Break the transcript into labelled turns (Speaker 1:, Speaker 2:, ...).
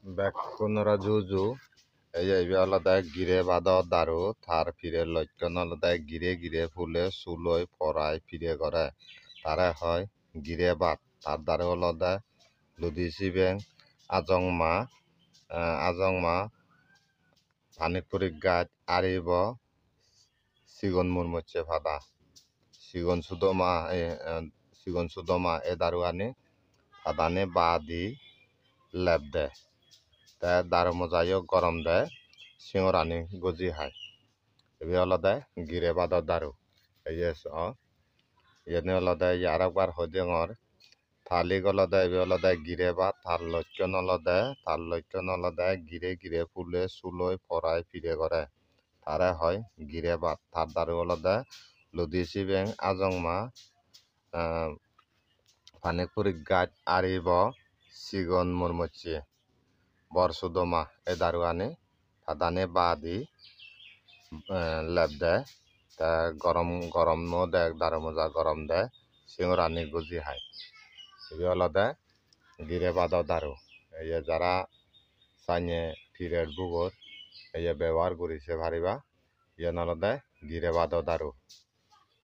Speaker 1: বেকুনরা জুজু এই যে আলাদা গিরে বাদ দারু থার ফিরে লক্ষণ আলাদা গিরে গিরে ফুলে চুলই পরায় ফিরে করে তারে হয় গিরে বাদ তার দ্বারে আলাদা লুদি সিবেং আজংমা পানিপুরি গাছ আরিব সিগন মুরমুচ্ছে ফাদা সিগন সুদমা এ দারুয়ানি ফাদানে বাদি লেপ দে তে দারু মজাইও গরম দেয় সিঙরানি গজি হায় এbi olode gire bado daru yes yeni olode arakbar hodingor thalik olode ebi olode gire bad tar lokkon olode gire gire fule suloi porai pire gore tare hoy gire bad tar daru olode ludi sibeng ajongma panikpuri gach aribo sigon murmocche bor sudoma e daruani padane badi লেপ দেয় তা গরম no দেয় দারু মজা গরম দেয় সিঙরানি গুজি হায় এগুলো আলাদা গিরে বাদ দারু এই যে যারা চাইনে ফিরের বুগর এই যে ব্যবহার করেছে ভারিবা ইয়ে আলাদা গিরে বাদ দারু